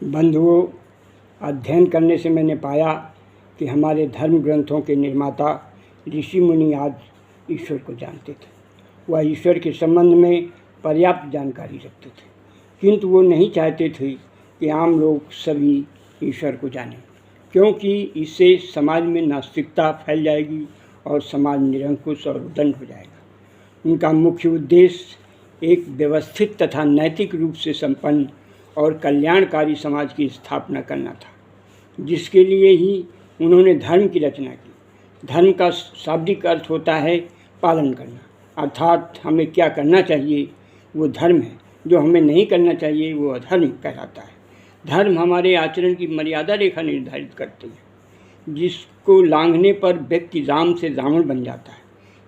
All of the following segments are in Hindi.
बंधुओं, अध्ययन करने से मैंने पाया कि हमारे धर्म ग्रंथों के निर्माता ऋषि मुनि आज ईश्वर को जानते थे। वह ईश्वर के संबंध में पर्याप्त जानकारी रखते थे, किंतु वो नहीं चाहते थे कि आम लोग सभी ईश्वर को जानें, क्योंकि इससे समाज में नास्तिकता फैल जाएगी और समाज निरंकुश और उद्दंड हो जाएगा। उनका मुख्य उद्देश्य एक व्यवस्थित तथा नैतिक रूप से संपन्न और कल्याणकारी समाज की स्थापना करना था, जिसके लिए ही उन्होंने धर्म की रचना की। धर्म का शाब्दिक अर्थ होता है पालन करना, अर्थात हमें क्या करना चाहिए वो धर्म है, जो हमें नहीं करना चाहिए वो अधर्म कहलाता है। धर्म हमारे आचरण की मर्यादा रेखा निर्धारित करते हैं, जिसको लांघने पर व्यक्ति राम से रावण बन जाता है।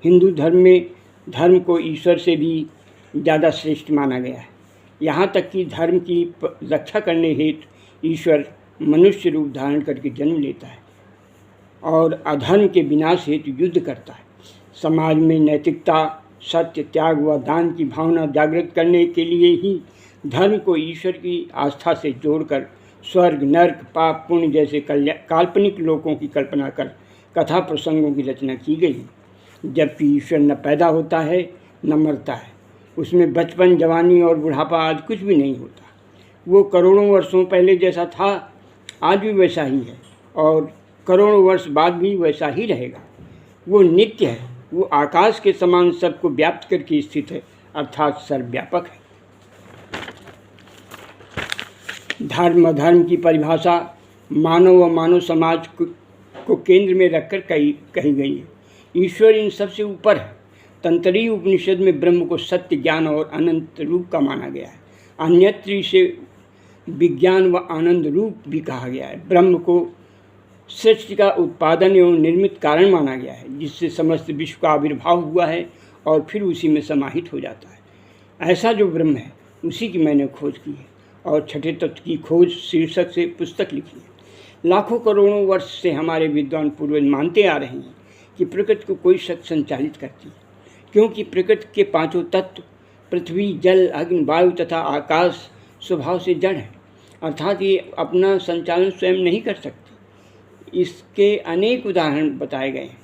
हिंदू धर्म में धर्म को ईश्वर से भी ज़्यादा श्रेष्ठ माना गया है। यहाँ तक कि धर्म की रक्षा करने हेतु ईश्वर मनुष्य रूप धारण करके जन्म लेता है और अधर्म के विनाश हेतु युद्ध करता है। समाज में नैतिकता, सत्य, त्याग व दान की भावना जागृत करने के लिए ही धर्म को ईश्वर की आस्था से जोड़कर स्वर्ग, नर्क, पाप, पुण्य जैसे काल्पनिक लोकों की कल्पना कर कथा प्रसंगों की रचना की गई है। जबकि ईश्वर न पैदा होता है न मरता है, उसमें बचपन, जवानी और बुढ़ापा आदि कुछ भी नहीं होता। वो करोड़ों वर्षों पहले जैसा था आज भी वैसा ही है और करोड़ों वर्ष बाद भी वैसा ही रहेगा। वो नित्य है, वो आकाश के समान सबको व्याप्त करके स्थित है, अर्थात सर्वव्यापक है। धर्म की परिभाषा मानव व मानव समाज को केंद्र में रखकर कही गई है। ईश्वर इन सबसे ऊपर है। तंत्रीय उपनिषद में ब्रह्म को सत्य, ज्ञान और अनंत रूप का माना गया है। अन्यत्र इसे विज्ञान व आनंद रूप भी कहा गया है। ब्रह्म को सृष्टि का उत्पादन एवं निर्मित कारण माना गया है, जिससे समस्त विश्व का आविर्भाव हुआ है और फिर उसी में समाहित हो जाता है। ऐसा जो ब्रह्म है उसी की मैंने खोज की है और छठे तत्व की खोज शीर्षक से पुस्तक लिखी है। लाखों करोड़ों वर्ष से हमारे विद्वान पूर्वज मानते आ रहे हैं कि प्रकृति को कोई शक्ति संचालित करती है, क्योंकि प्रकृति के पांचों तत्व पृथ्वी, जल, अग्नि, वायु तथा आकाश स्वभाव से जड़ है, अर्थात ये अपना संचालन स्वयं नहीं कर सकती। इसके अनेक उदाहरण बताए गए हैं।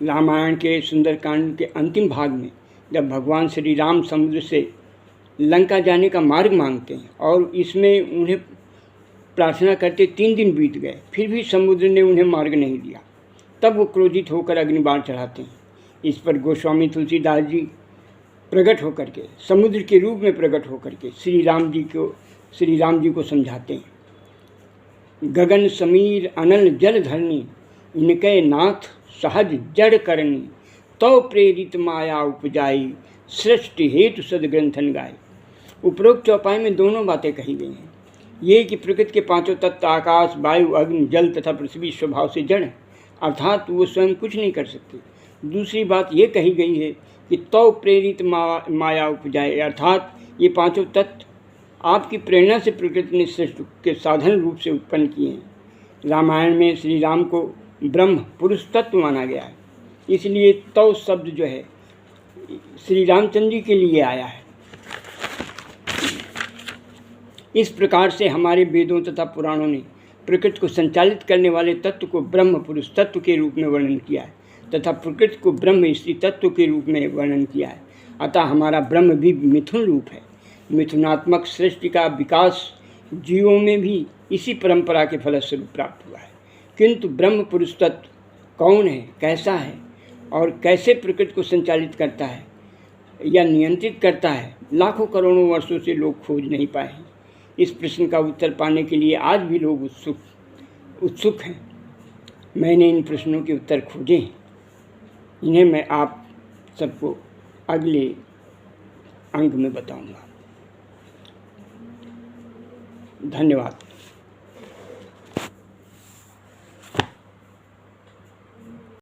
रामायण के सुंदरकांड के अंतिम भाग में जब भगवान श्री राम समुद्र से लंका जाने का मार्ग मांगते हैं और इसमें उन्हें प्रार्थना करते 3 दिन बीत गए, फिर भी समुद्र ने उन्हें मार्ग नहीं दिया। तब वो क्रोधित होकर अग्निबाण चढ़ाते हैं। इस पर गोस्वामी तुलसीदास जी प्रकट होकर के, समुद्र के रूप में प्रकट होकर के श्री राम जी को समझाते हैं। गगन समीर अनल जल धरनी, इनके नाथ सहज जड़ करनी, तो प्रेरित माया उपजाई, सृष्टि हेतु सदग्रंथन गाय। उपरोक्त चौपाई में दोनों बातें कही गई हैं। ये कि प्रकृति के पांचों तत्व आकाश, वायु, अग्नि, जल तथा पृथ्वी स्वभाव से जड़ है, अर्थात वो स्वयं कुछ नहीं कर सकते। दूसरी बात ये कही गई है कि तो प्रेरित माया उपजाए, अर्थात ये पांचों तत्व आपकी प्रेरणा से प्रकृति ने सृष्टि के साधन रूप से उत्पन्न किए हैं। रामायण में श्री राम को ब्रह्म पुरुष तत्व माना गया है, इसलिए तो शब्द जो है श्री रामचंद्र जी के लिए आया है। इस प्रकार से हमारे वेदों तथा पुराणों ने प्रकृति को संचालित करने वाले तत्व को ब्रह्म पुरुष तत्व के रूप में वर्णन किया है तथा प्रकृति को ब्रह्म स्त्री तत्व के रूप में वर्णन किया है। अतः हमारा ब्रह्म भी मिथुन रूप है। मिथुनात्मक सृष्टि का विकास जीवों में भी इसी परंपरा के फलस्वरूप प्राप्त हुआ है। किंतु ब्रह्म पुरुष तत्व कौन है, कैसा है और कैसे प्रकृति को संचालित करता है या नियंत्रित करता है, लाखों करोड़ों वर्षों से लोग खोज नहीं पाए हैं। इस प्रश्न का उत्तर पाने के लिए आज भी लोग उत्सुक हैं। मैंने इन प्रश्नों के उत्तर खोजे हैं। इन्हें मैं आप सबको अगले अंक में बताऊंगा। धन्यवाद।